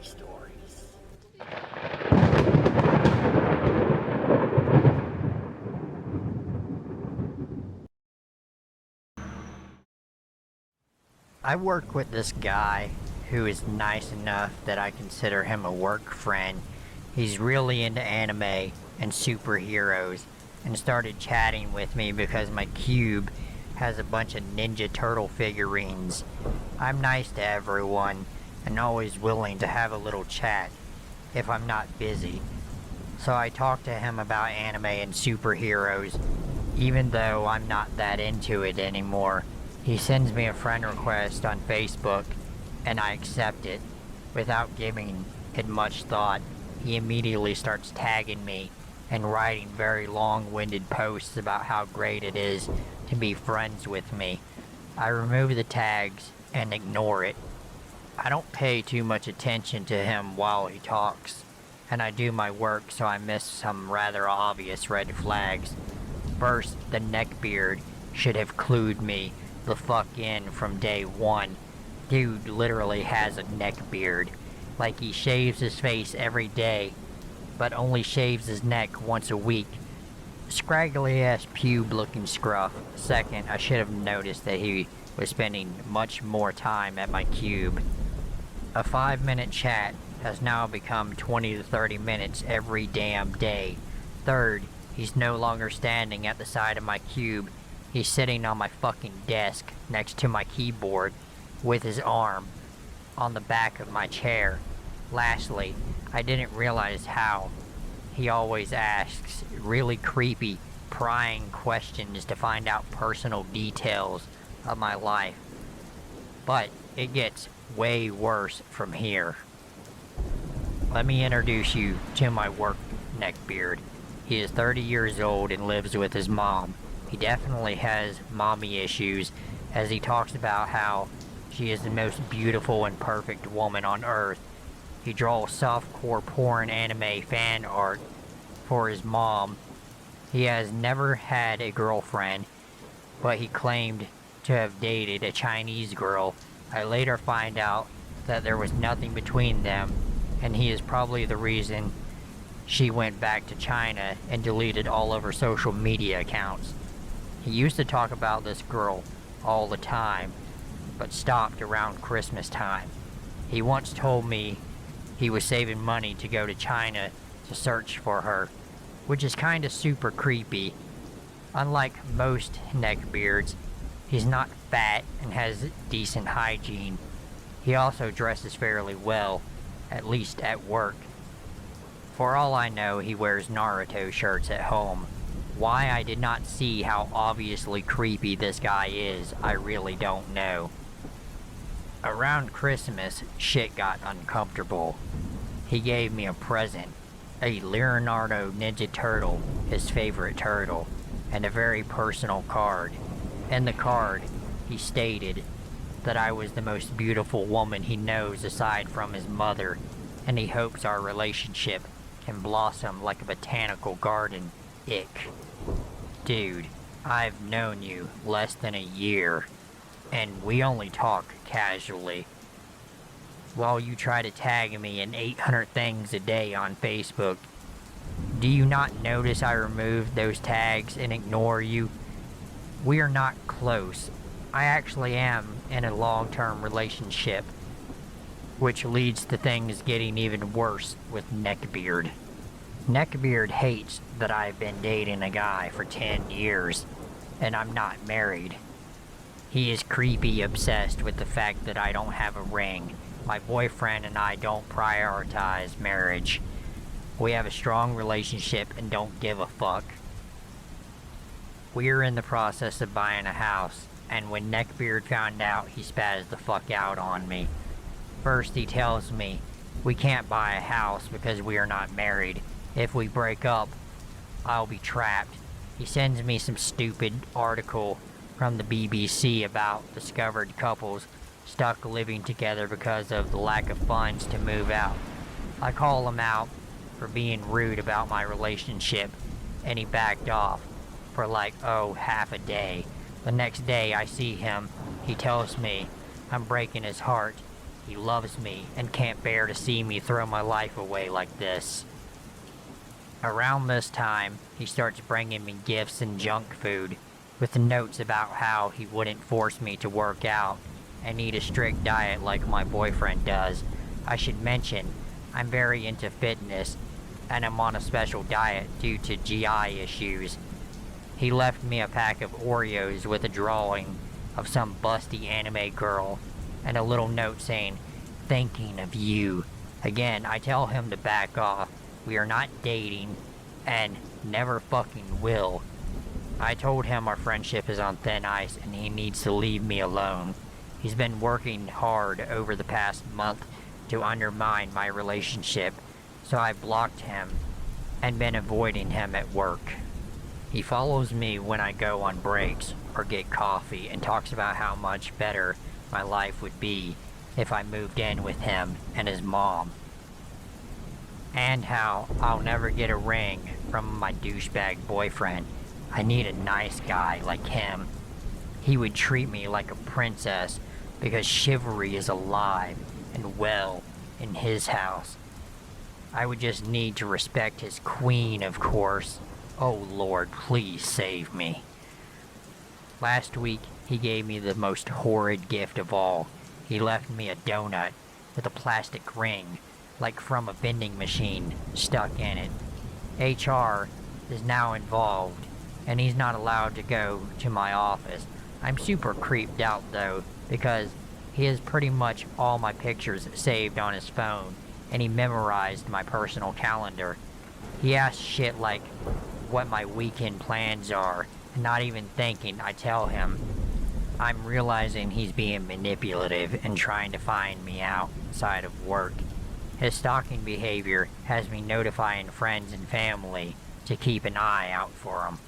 stories. I work with this guy who is nice enough that I consider him a work friend. He's really into anime and superheroes and started chatting with me because my cube has a bunch of Ninja Turtle figurines. I'm nice to everyone and always willing to have a little chat if I'm not busy. So I talked to him about anime and superheroes, even though I'm not that into it anymore. He sends me a friend request on Facebook, and I accept it. Without giving it much thought, he immediately starts tagging me and writing very long-winded posts about how great it is to be friends with me. I remove the tags and ignore it. I don't pay too much attention to him while he talks, and I do my work, so I miss some rather obvious red flags. First, the Neckbeard should have clued me the fuck in from day one. Dude literally has a neck beard. Like he shaves his face every day, but only shaves his neck once a week. Scraggly ass pube looking scruff. Second, I should have noticed that he was spending much more time at my cube. A 5-minute chat has now become 20 to 30 minutes every damn day. Third, he's no longer standing at the side of my cube. He's sitting on my fucking desk next to my keyboard with his arm on the back of my chair. Lastly, I didn't realize how he always asks really creepy, prying questions to find out personal details of my life. But it gets way worse from here. Let me introduce you to my work Neckbeard. He is 30 years old and lives with his mom. He definitely has mommy issues, as he talks about how she is the most beautiful and perfect woman on earth. He draws softcore porn anime fan art for his mom. He has never had a girlfriend, but he claimed to have dated a Chinese girl. I later find out that there was nothing between them, and he is probably the reason she went back to China and deleted all of her social media accounts. He used to talk about this girl all the time, but stopped around Christmas time. He once told me he was saving money to go to China to search for her, which is kinda super creepy. Unlike most neckbeards, he's not fat and has decent hygiene. He also dresses fairly well, at least at work. For all I know, he wears Naruto shirts at home. Why I did not see how obviously creepy this guy is, I really don't know. Around Christmas, shit got uncomfortable. He gave me a present, a Leonardo Ninja Turtle, his favorite turtle, and a very personal card. In the card, he stated that I was the most beautiful woman he knows aside from his mother, and he hopes our relationship can blossom like a botanical garden. Ick. Dude, I've known you less than a year, and we only talk casually. While you try to tag me in 800 things a day on Facebook, do you not notice I removed those tags and ignore you? We are not close. I actually am in a long-term relationship, which leads to things getting even worse with Neckbeard. Neckbeard hates that I've been dating a guy for 10 years, and I'm not married. He is creepy obsessed with the fact that I don't have a ring. My boyfriend and I don't prioritize marriage. We have a strong relationship and don't give a fuck. We're in the process of buying a house, and when Neckbeard found out, he spazzed the fuck out on me. First, he tells me we can't buy a house because we are not married. If we break up, I'll be trapped. He sends me some stupid article from the BBC about discovered couples stuck living together because of the lack of funds to move out. I call him out for being rude about my relationship, and he backed off for like, half a day. The next day I see him, he tells me I'm breaking his heart, He loves me and can't bear to see me throw my life away like this. Around this time, he starts bringing me gifts and junk food, with notes about how he wouldn't force me to work out and eat a strict diet like my boyfriend does. I should mention, I'm very into fitness, and I'm on a special diet due to GI issues. He left me a pack of Oreos with a drawing of some busty anime girl, and a little note saying, "Thinking of you." Again, I tell him to back off. We are not dating, and never fucking will. I told him our friendship is on thin ice and he needs to leave me alone. He's been working hard over the past month to undermine my relationship, so I blocked him and been avoiding him at work. He follows me when I go on breaks or get coffee and talks about how much better my life would be if I moved in with him and his mom, and how I'll never get a ring from my douchebag boyfriend. I need a nice guy like him. He would treat me like a princess because chivalry is alive and well in his house. I would just need to respect his queen, of course. Oh Lord, please save me. Last week, he gave me the most horrid gift of all. He left me a donut with a plastic ring, like from a vending machine, stuck in it. HR is now involved, and he's not allowed to go to my office. I'm super creeped out though, because he has pretty much all my pictures saved on his phone, and he memorized my personal calendar. He asks shit like what my weekend plans are, and not even thinking, I tell him. I'm realizing he's being manipulative and trying to find me outside of work. His stalking behavior has me notifying friends and family to keep an eye out for him.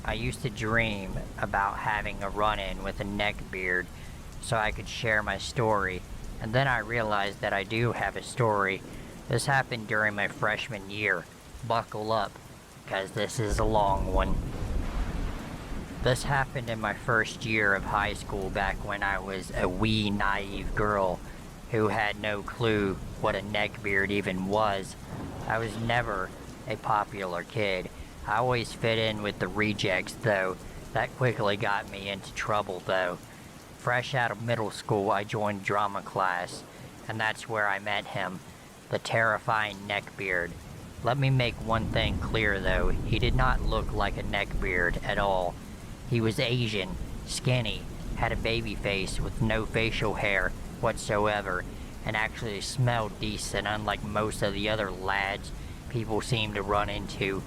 I used to dream about having a run-in with a neckbeard so I could share my story, and then I realized that I do have a story. This happened during my freshman year. Buckle up, because this is a long one. This happened in my first year of high school, back when I was a wee naive girl who had no clue what a neckbeard even was. I was never a popular kid. I always fit in with the rejects though. That quickly got me into trouble though. Fresh out of middle school, I joined drama class, and that's where I met him, the terrifying Neckbeard. Let me make one thing clear though, he did not look like a neckbeard at all. He was Asian, skinny, had a baby face with no facial hair whatsoever, and actually smelled decent, unlike most of the other lads people seem to run into.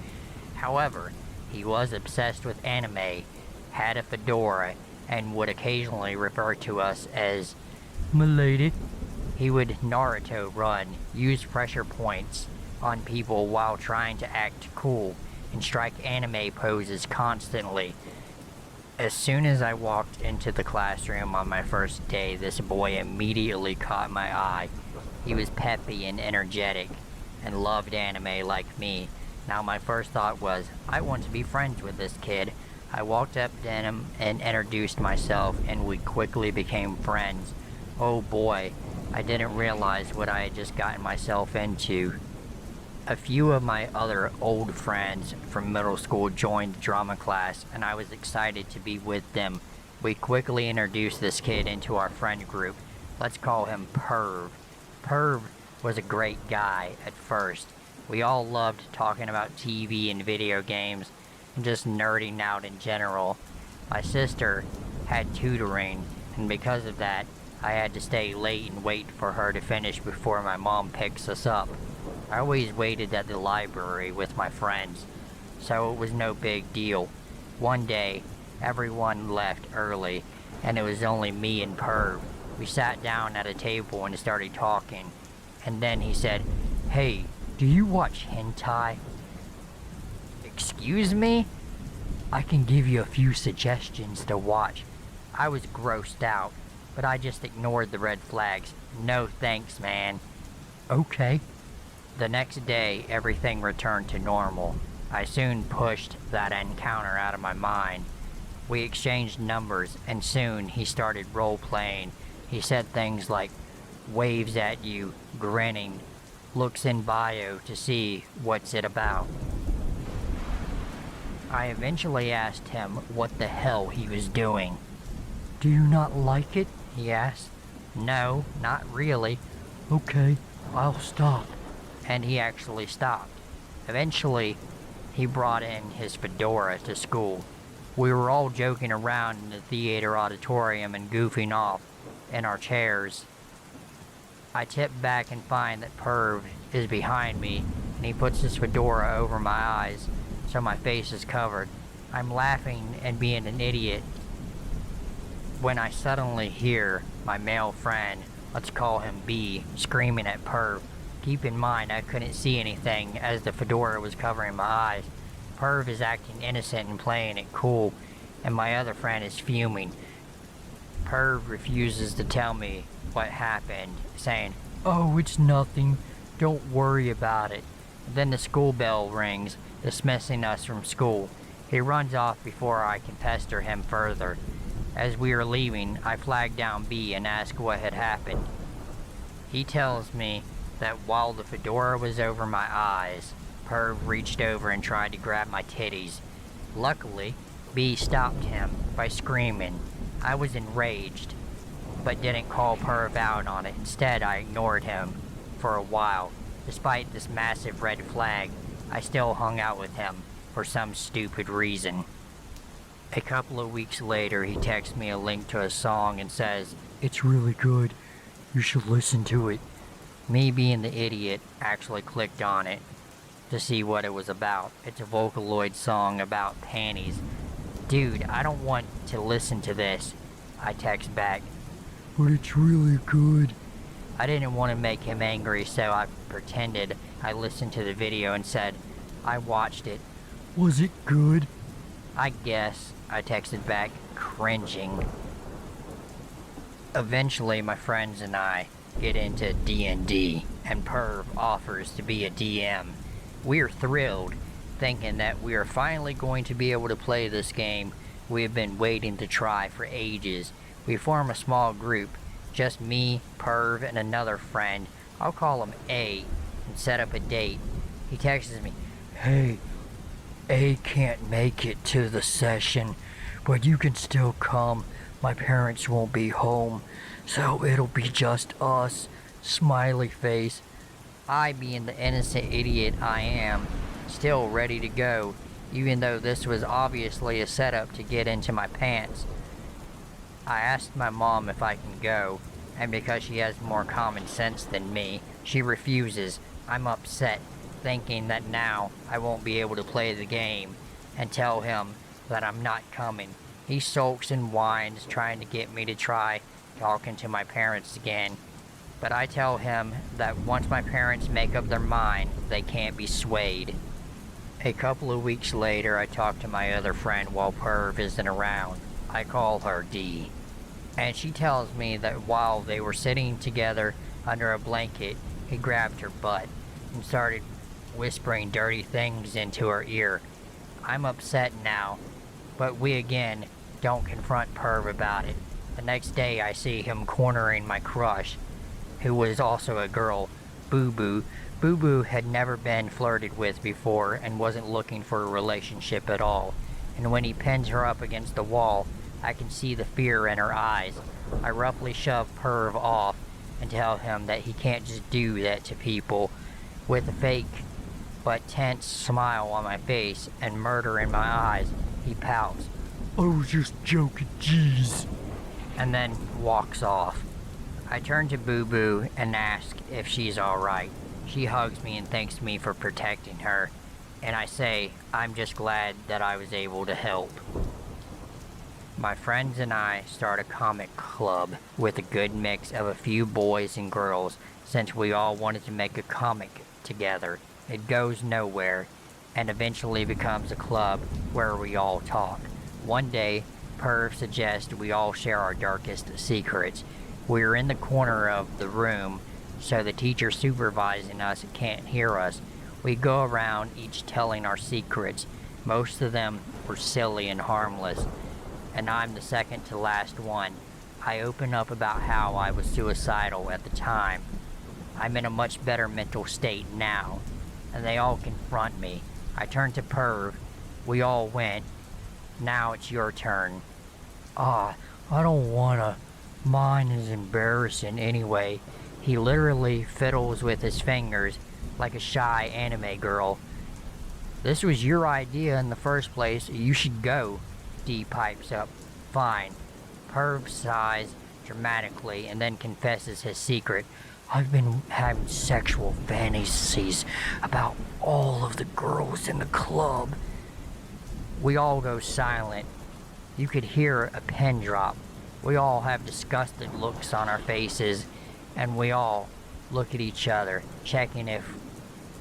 However, he was obsessed with anime, had a fedora, and would occasionally refer to us as "m'lady." He would Naruto run, use pressure points on people while trying to act cool, and strike anime poses constantly. As soon as I walked into the classroom on my first day, this boy immediately caught my eye. He was peppy and energetic, and loved anime like me. Now my first thought was, I want to be friends with this kid. I walked up to him and introduced myself, and we quickly became friends. Oh boy, I didn't realize what I had just gotten myself into. A few of my other old friends from middle school joined drama class, and I was excited to be with them. We quickly introduced this kid into our friend group. Let's call him Perv. Perv was a great guy at first. We all loved talking about TV and video games, and just nerding out in general. My sister had tutoring, and because of that, I had to stay late and wait for her to finish before my mom picks us up. I always waited at the library with my friends, so it was no big deal. One day, everyone left early, and it was only me and Perv. We sat down at a table and started talking, and then he said, "Hey, do you watch hentai?" Excuse me? I can give you a few suggestions to watch. I was grossed out, but I just ignored the red flags. No thanks, man. Okay. The next day, everything returned to normal. I soon pushed that encounter out of my mind. We exchanged numbers, and soon he started role-playing. He said things like, waves at you, grinning, looks in bio to see what's it about. I eventually asked him what the hell he was doing. "Do you not like it?" he asked. "No, not really." "Okay, I'll stop." And he actually stopped. Eventually, he brought in his fedora to school. We were all joking around in the theater auditorium and goofing off in our chairs. I tip back and find that Perv is behind me, and he puts his fedora over my eyes, so my face is covered. I'm laughing and being an idiot when I suddenly hear my male friend, let's call him B, screaming at Perv. Keep in mind I couldn't see anything as the fedora was covering my eyes. Perv is acting innocent and playing it cool, and my other friend is fuming. Perv refuses to tell me what happened, saying, "Oh, it's nothing. Don't worry about it." Then the school bell rings, dismissing us from school. He runs off before I can pester him further. As we are leaving, I flag down B and ask what had happened. He tells me that while the fedora was over my eyes, Perv reached over and tried to grab my titties. Luckily, B stopped him by screaming. I was enraged, but didn't call Perv out on it. Instead, I ignored him for a while. Despite this massive red flag, I still hung out with him for some stupid reason. A couple of weeks later, he texts me a link to a song and says, "It's really good. You should listen to it." Me being the idiot, actually clicked on it to see what it was about. It's a Vocaloid song about panties. "Dude, I don't want to listen to this," I text back. "But it's really good." I didn't want to make him angry, so I pretended I listened to the video and said, "I watched it." "Was it good?" "I guess," I texted back, cringing. Eventually, my friends and I get into D&D, and Perv offers to be a DM. We're thrilled, thinking that we are finally going to be able to play this game we have been waiting to try for ages. We form a small group, just me, Perv, and another friend. I'll call him A, and set up a date. He texts me, "Hey, A can't make it to the session, but you can still come. My parents won't be home, so it'll be just us." Smiley face. I, being the innocent idiot I am, still ready to go, even though this was obviously a setup to get into my pants. I asked my mom if I can go, and because she has more common sense than me, she refuses. I'm upset, thinking that now I won't be able to play the game, and tell him that I'm not coming. He sulks and whines, trying to get me to try talking to my parents again. But I tell him that once my parents make up their mind, they can't be swayed. A couple of weeks later, I talk to my other friend while Perv isn't around. I call her D. And she tells me that while they were sitting together under a blanket, he grabbed her butt and started whispering dirty things into her ear. I'm upset now, but we again don't confront Perv about it. The next day, I see him cornering my crush, who was also a girl, Boo Boo. Boo Boo had never been flirted with before and wasn't looking for a relationship at all. And when he pins her up against the wall, I can see the fear in her eyes. I roughly shove Perv off and tell him that he can't just do that to people. With a fake but tense smile on my face and murder in my eyes, he pouts, "I was just joking, jeez," and then walks off. I turn to Boo Boo and ask if she's alright. She hugs me and thanks me for protecting her, and I say I'm just glad that I was able to help. My friends and I start a comic club with a good mix of a few boys and girls, since we all wanted to make a comic together. It goes nowhere, and eventually becomes a club where we all talk. One day, Perv suggests we all share our darkest secrets. We're in the corner of the room, so the teacher supervising us can't hear us. We go around each telling our secrets. Most of them were silly and harmless, and I'm the second to last one. I open up about how I was suicidal at the time. I'm in a much better mental state now, and they all confront me. I turn to Perv. We all went. Now it's your turn. I don't wanna. Mine is embarrassing anyway. He literally fiddles with his fingers like a shy anime girl. This was your idea in the first place. You should go. D pipes up. Fine. Perv sighs dramatically and then confesses his secret. I've been having sexual fantasies about all of the girls in the club. We all go silent. You could hear a pin drop. We all have disgusted looks on our faces, and we all look at each other, checking if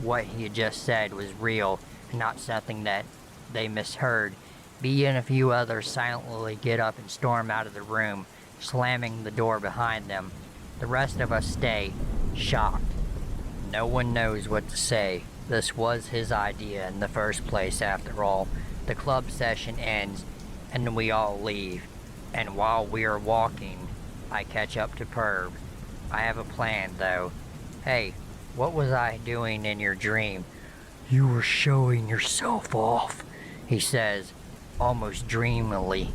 what he had just said was real and not something that they misheard. B and a few others silently get up and storm out of the room, slamming the door behind them. The rest of us stay, shocked. No one knows what to say. This was his idea in the first place, after all. The club session ends, and we all leave. And while we are walking, I catch up to Perv. I have a plan, though. Hey, what was I doing in your dream? You were showing yourself off, he says, almost dreamily.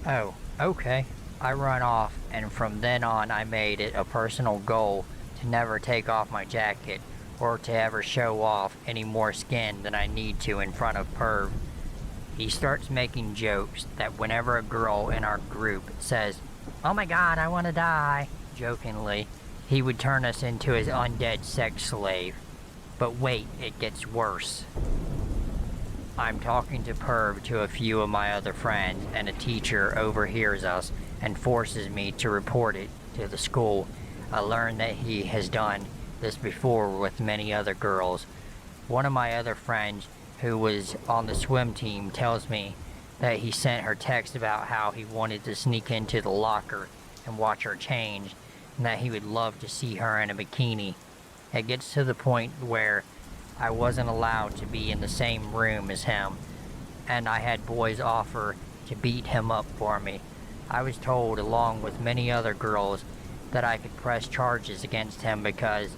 Oh, okay. I run off, and from then on I made it a personal goal to never take off my jacket or to ever show off any more skin than I need to in front of Perv. He starts making jokes that whenever a girl in our group says, "Oh my god, I want to die," jokingly, he would turn us into his undead sex slave. But wait, it gets worse. I'm talking to Perv to a few of my other friends, and a teacher overhears us and forces me to report it to the school. I learn that he has done this before with many other girls. One of my other friends, who was on the swim team, tells me that he sent her text about how he wanted to sneak into the locker and watch her change, and that he would love to see her in a bikini. It gets to the point where I wasn't allowed to be in the same room as him, and I had boys offer to beat him up for me. I was told, along with many other girls, that I could press charges against him because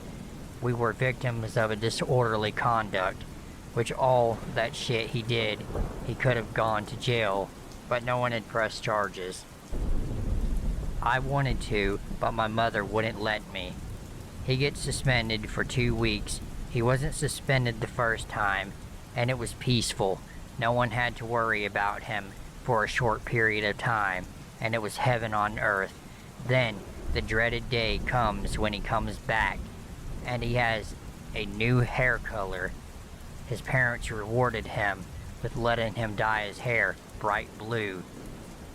we were victims of a disorderly conduct, which all that shit he did, he could have gone to jail, but no one had pressed charges. I wanted to, but my mother wouldn't let me. He gets suspended for 2 weeks. He wasn't suspended the first time, and it was peaceful. No one had to worry about him for a short period of time, and it was heaven on earth. Then, the dreaded day comes when he comes back, and he has a new hair color. His parents rewarded him with letting him dye his hair bright blue.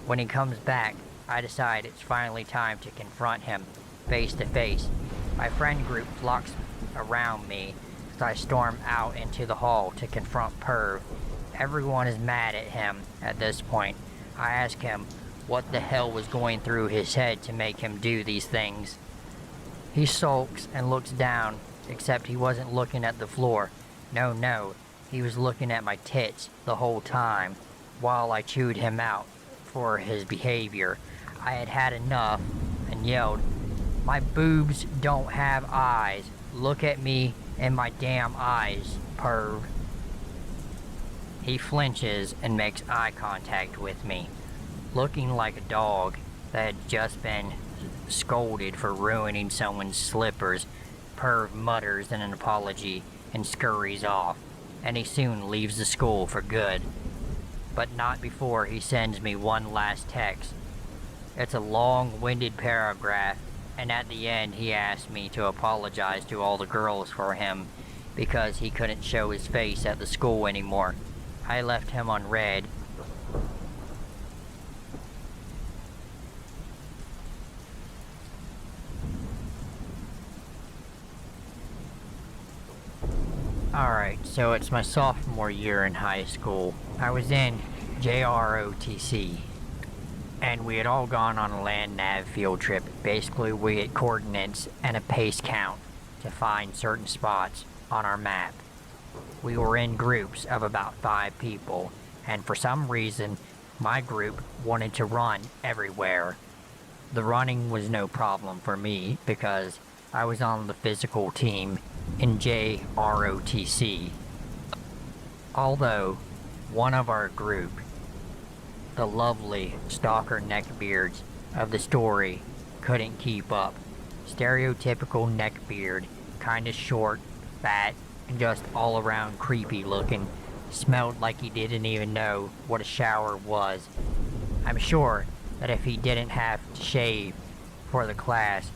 When he comes back, I decide it's finally time to confront him face to face. My friend group flocks around me as I storm out into the hall to confront Perv. Everyone is mad at him at this point. I ask him what the hell was going through his head to make him do these things. He sulks and looks down, except he wasn't looking at the floor. No, he was looking at my tits the whole time, while I chewed him out for his behavior. I had had enough and yelled, "My boobs don't have eyes. Look at me in my damn eyes, Perv." He flinches and makes eye contact with me, looking like a dog that had just been scolded for ruining someone's slippers. Perv mutters an apology and scurries off, and he soon leaves the school for good. But not before he sends me one last text. It's a long-winded paragraph, and at the end he asks me to apologize to all the girls for him because he couldn't show his face at the school anymore. I left him on red. Alright, so it's my sophomore year in high school. I was in JROTC, and we had all gone on a land nav field trip. Basically, we had coordinates and a pace count to find certain spots on our map. We were in groups of about 5 people, and for some reason, my group wanted to run everywhere. The running was no problem for me because I was on the physical team in JROTC. Although, one of our group, the lovely stalker Neckbeards of the story, couldn't keep up. Stereotypical Neckbeard, kinda short, fat, and just all around creepy looking, smelled like he didn't even know what a shower was. I'm sure that if he didn't have to shave for the class,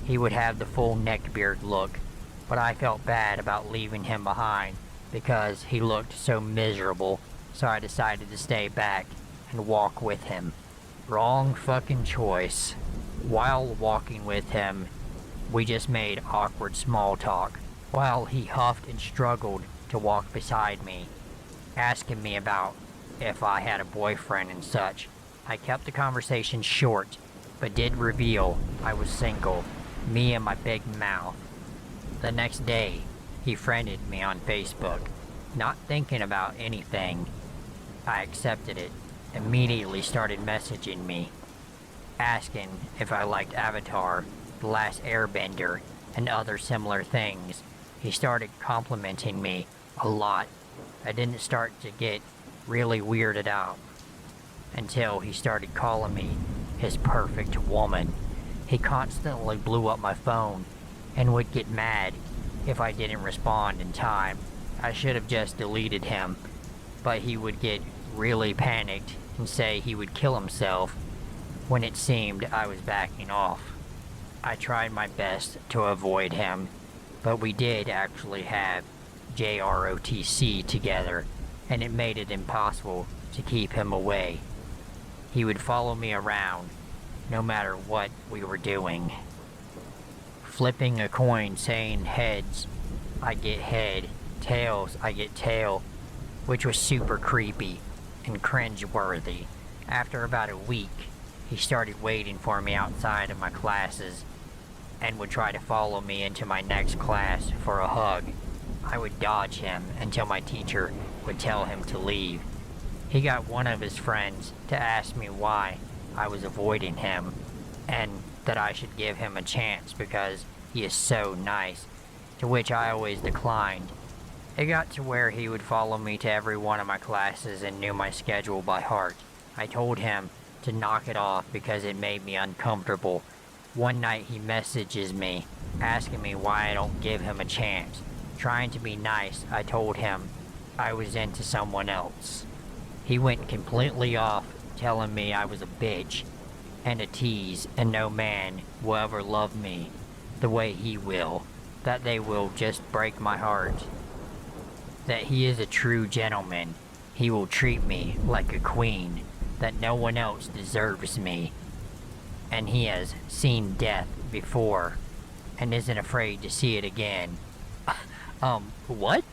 he would have the full Neckbeard look, but I felt bad about leaving him behind because he looked so miserable, so I decided to stay back and walk with him. Wrong fucking choice. While walking with him, we just made awkward small talk, while he huffed and struggled to walk beside me, asking me about if I had a boyfriend and such. I kept the conversation short, but did reveal I was single, me and my big mouth. The next day, he friended me on Facebook. Not thinking about anything, I accepted it. Immediately started messaging me, asking if I liked Avatar, The Last Airbender, and other similar things. He started complimenting me a lot. I didn't start to get really weirded out until he started calling me his perfect woman. He constantly blew up my phone and would get mad if I didn't respond in time. I should have just deleted him, but he would get really panicked and say he would kill himself when it seemed I was backing off. I tried my best to avoid him, but we did actually have JROTC together, and it made it impossible to keep him away. He would follow me around, no matter what we were doing. Flipping a coin saying heads, I get head, tails, I get tail, which was super creepy and cringe-worthy. After about a week, he started waiting for me outside of my classes and would try to follow me into my next class for a hug. I would dodge him until my teacher would tell him to leave. He got one of his friends to ask me why I was avoiding him and that I should give him a chance because he is so nice, to which I always declined. It got to where he would follow me to every one of my classes and knew my schedule by heart. I told him to knock it off because it made me uncomfortable. One night he messages me, asking me why I don't give him a chance. Trying to be nice, I told him I was into someone else. He went completely off, telling me I was a bitch and a tease and no man will ever love me the way he will, that they will just break my heart, that he is a true gentleman, he will treat me like a queen, that no one else deserves me, and he has seen death before and isn't afraid to see it again. What?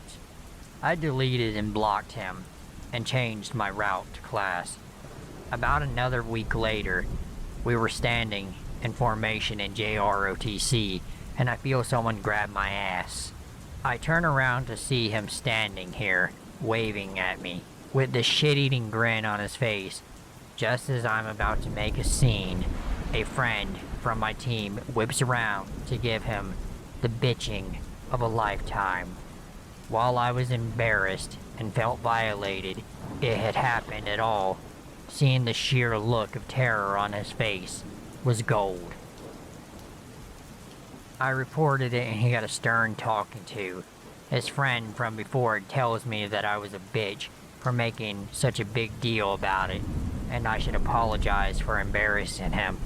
I deleted and blocked him and changed my route to class. About another week later, we were standing in formation in JROTC, and I feel someone grab my ass. I turn around to see him standing here, waving at me, with this shit-eating grin on his face. Just as I'm about to make a scene, a friend from my team whips around to give him the bitching of a lifetime. While I was embarrassed and felt violated, it had happened at all. Seeing the sheer look of terror on his face was gold. I reported it and he got a stern talking to. His friend from before tells me that I was a bitch for making such a big deal about it, and I should apologize for embarrassing him.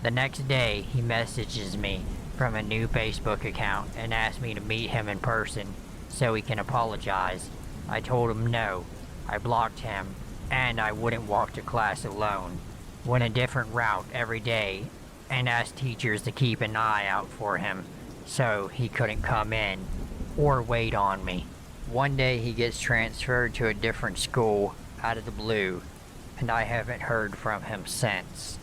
The next day, he messages me from a new Facebook account and asks me to meet him in person so he can apologize. I told him no, I blocked him, and I wouldn't walk to class alone. Went a different route every day and asked teachers to keep an eye out for him so he couldn't come in or wait on me. One day he gets transferred to a different school out of the blue, and I haven't heard from him since.